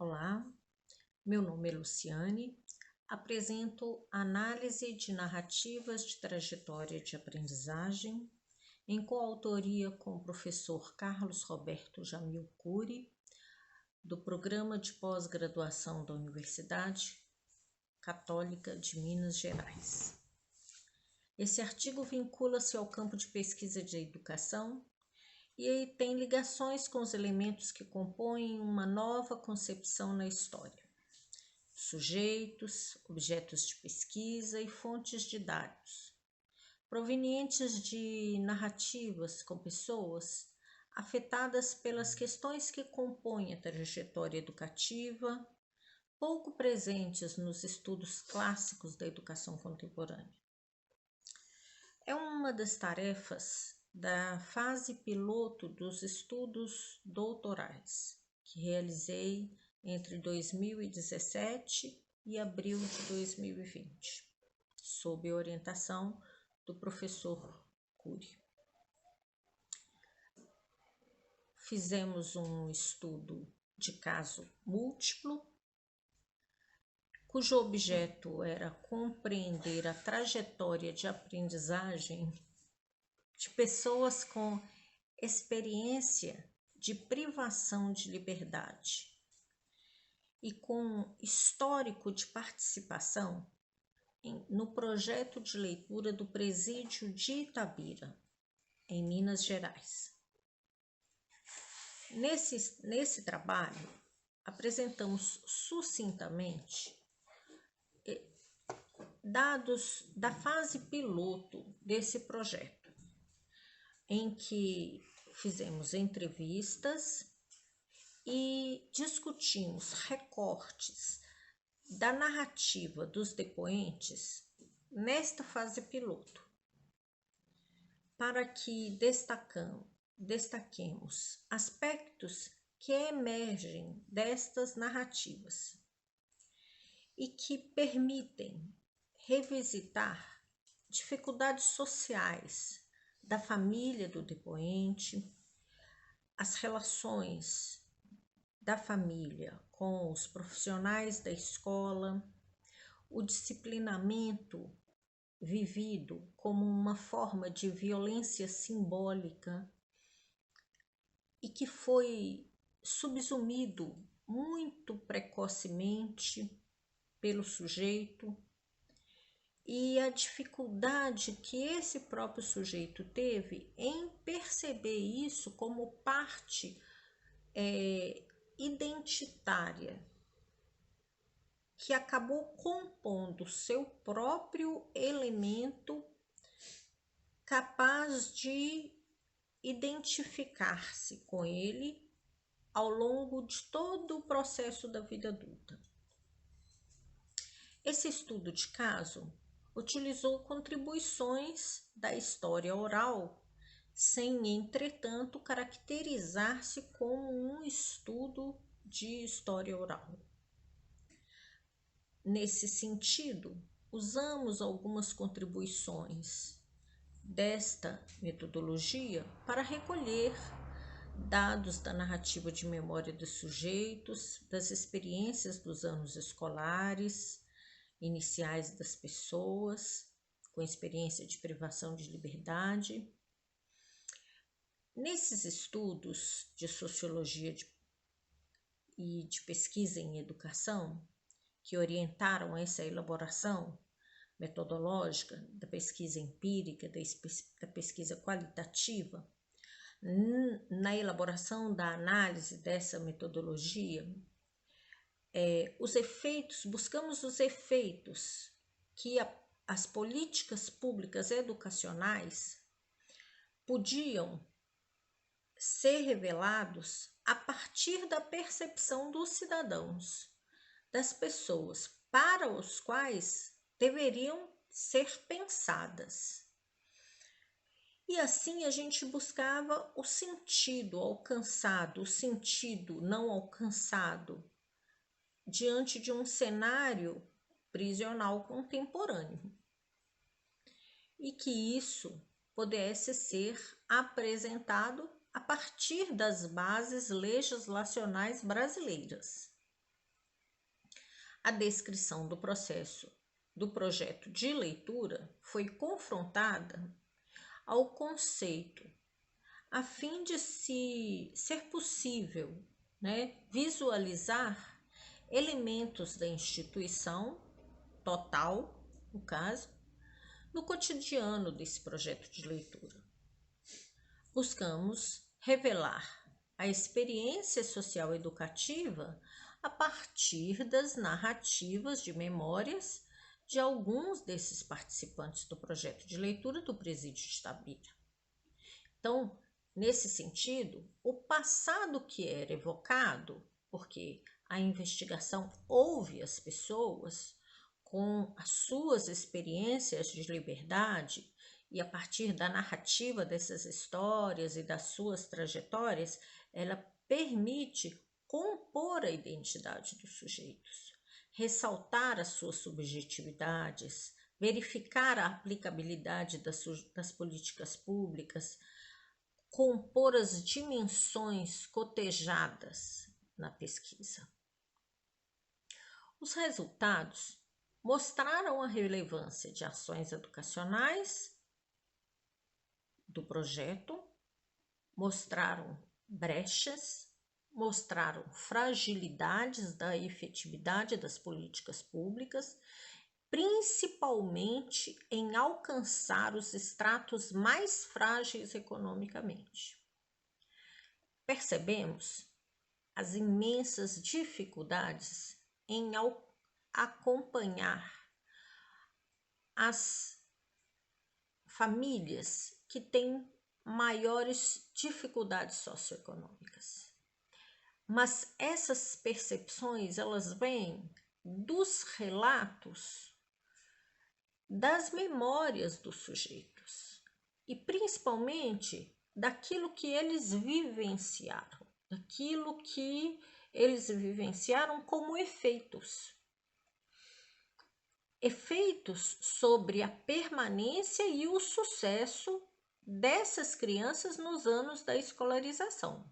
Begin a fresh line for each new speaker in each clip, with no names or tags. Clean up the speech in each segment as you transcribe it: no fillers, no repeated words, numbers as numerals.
Olá, meu nome é Luciane, apresento análise de narrativas de trajetória de aprendizagem em coautoria com o professor Carlos Roberto Jamil Cury, do Programa de Pós-Graduação da Universidade Católica de Minas Gerais. Esse artigo vincula-se ao campo de pesquisa de educação e tem ligações com os elementos que compõem uma nova concepção na história: sujeitos, objetos de pesquisa e fontes de dados, provenientes de narrativas com pessoas afetadas pelas questões que compõem a trajetória educativa, pouco presentes nos estudos clássicos da educação contemporânea. É uma das tarefas da fase piloto dos estudos doutorais, que realizei entre 2017 e abril de 2020, sob orientação do professor Cury. Fizemos um estudo de caso múltiplo, cujo objeto era compreender a trajetória de aprendizagem de pessoas com experiência de privação de liberdade e com histórico de participação no projeto de leitura do Presídio de Itabira, em Minas Gerais. Nesse trabalho, apresentamos sucintamente dados da fase piloto desse projeto, em que fizemos entrevistas e discutimos recortes da narrativa dos depoentes nesta fase piloto, para que destaquemos aspectos que emergem destas narrativas e que permitem revisitar dificuldades sociais da família do depoente, as relações da família com os profissionais da escola, o disciplinamento vivido como uma forma de violência simbólica e que foi subsumido muito precocemente pelo sujeito, e a dificuldade que esse próprio sujeito teve em perceber isso como parte identitária, que acabou compondo seu próprio elemento capaz de identificar-se com ele ao longo de todo o processo da vida adulta. Esse estudo de caso utilizou contribuições da história oral, sem, entretanto, caracterizar-se como um estudo de história oral. Nesse sentido, usamos algumas contribuições desta metodologia para recolher dados da narrativa de memória dos sujeitos, das experiências dos anos escolares iniciais das pessoas com experiência de privação de liberdade. Nesses estudos de sociologia e de pesquisa em educação, que orientaram essa elaboração metodológica da pesquisa empírica, da pesquisa qualitativa, na elaboração da análise dessa metodologia, buscamos os efeitos que as políticas públicas educacionais podiam ser revelados a partir da percepção dos cidadãos, das pessoas para os quais deveriam ser pensadas. E assim a gente buscava o sentido alcançado, o sentido não alcançado, diante de um cenário prisional contemporâneo, e que isso pudesse ser apresentado a partir das bases legislacionais brasileiras. a descrição do processo do projeto de leitura foi confrontada ao conceito, a fim de ser possível, visualizar elementos da instituição total, no caso, no cotidiano desse projeto de leitura. Buscamos revelar a experiência social educativa a partir das narrativas de memórias de alguns desses participantes do projeto de leitura do Presídio de Itabira. Então, nesse sentido, o passado que era evocado, porque a investigação ouve as pessoas com as suas experiências de liberdade e a partir da narrativa dessas histórias e das suas trajetórias, ela permite compor a identidade dos sujeitos, ressaltar as suas subjetividades, verificar a aplicabilidade das políticas públicas, compor as dimensões cotejadas na pesquisa. Os resultados mostraram a relevância de ações educacionais do projeto, mostraram brechas, mostraram fragilidades da efetividade das políticas públicas, principalmente em alcançar os estratos mais frágeis economicamente. Percebemos as imensas dificuldades em acompanhar as famílias que têm maiores dificuldades socioeconômicas. Mas essas percepções, elas vêm dos relatos, das memórias dos sujeitos e principalmente daquilo que eles vivenciaram, como efeitos sobre a permanência e o sucesso dessas crianças nos anos da escolarização.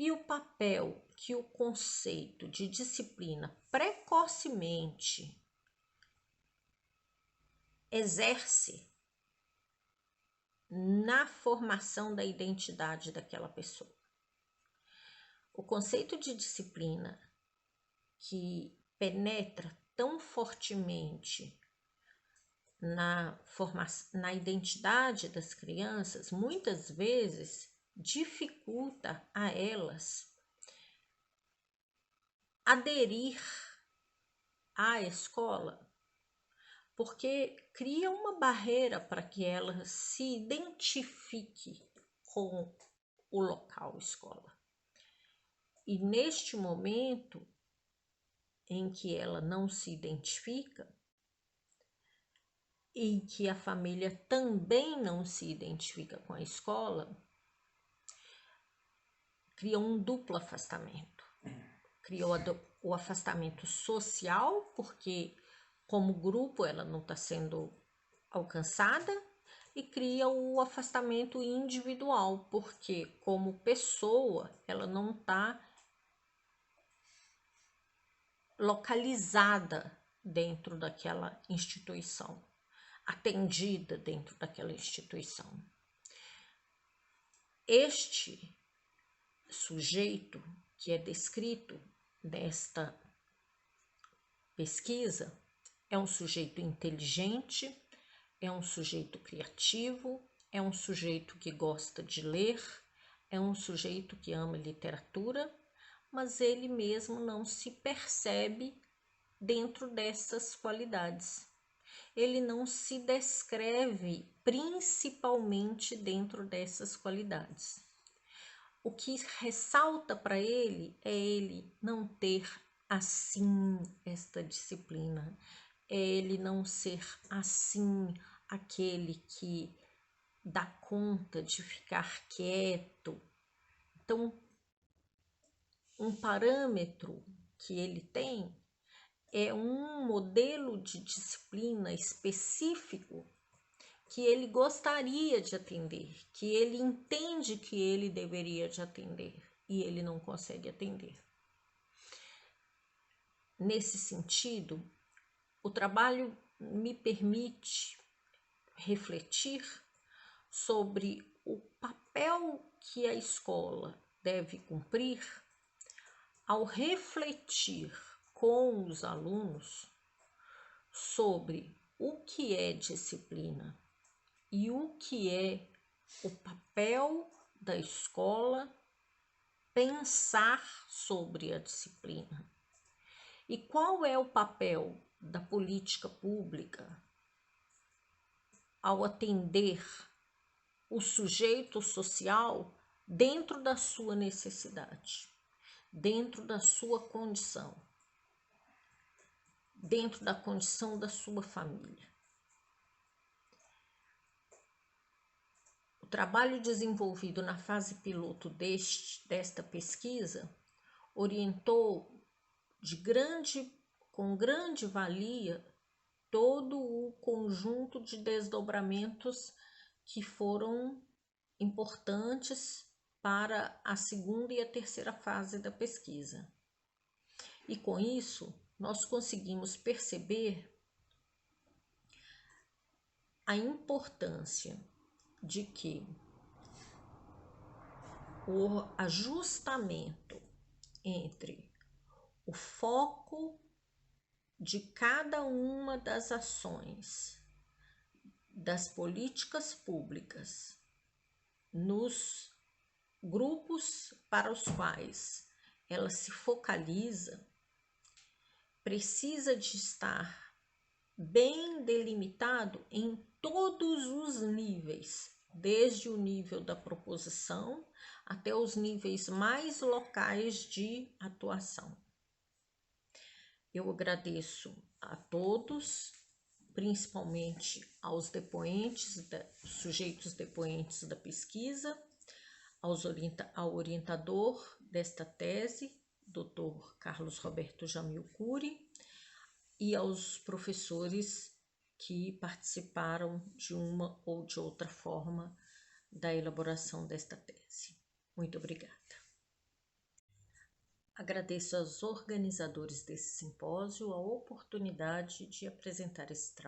E o papel que o conceito de disciplina precocemente exerce na formação da identidade daquela pessoa. O conceito de disciplina que penetra tão fortemente na identidade das crianças, muitas vezes dificulta a elas aderir à escola, porque cria uma barreira para que ela se identifique com o local escola. E neste momento em que ela não se identifica, e que a família também não se identifica com a escola, cria um duplo afastamento. Cria o afastamento social, porque como grupo ela não está sendo alcançada, e cria o afastamento individual, porque como pessoa ela não está localizada dentro daquela instituição, atendida dentro daquela instituição. Este sujeito que é descrito nesta pesquisa é um sujeito inteligente, é um sujeito criativo, é um sujeito que gosta de ler, é um sujeito que ama literatura, mas ele mesmo não se percebe dentro dessas qualidades. Ele não se descreve principalmente dentro dessas qualidades. O que ressalta para ele é ele não ter assim esta disciplina, é ele não ser assim aquele que dá conta de ficar quieto. Então, um parâmetro que ele tem é um modelo de disciplina específico que ele gostaria de atender, que ele entende que ele deveria de atender e ele não consegue atender. nesse sentido, o trabalho me permite refletir sobre o papel que a escola deve cumprir ao refletir com os alunos sobre o que é disciplina e o que é o papel da escola pensar sobre a disciplina. E qual é o papel da política pública ao atender o sujeito social dentro da sua necessidade, dentro da sua condição, dentro da condição da sua família. O trabalho desenvolvido na fase piloto desta pesquisa orientou com grande valia todo o conjunto de desdobramentos que foram importantes para a segunda e a terceira fase da pesquisa. E com isso, nós conseguimos perceber a importância de que o ajustamento entre o foco de cada uma das ações das políticas públicas nos grupos para os quais ela se focaliza precisa de estar bem delimitado em todos os níveis, desde o nível da proposição até os níveis mais locais de atuação. Eu agradeço a todos, principalmente aos sujeitos depoentes da pesquisa, ao orientador desta tese, Dr. Carlos Roberto Jamil Cury, e aos professores que participaram de uma ou de outra forma da elaboração desta tese. Muito obrigada. Agradeço aos organizadores desse simpósio a oportunidade de apresentar esse trabalho.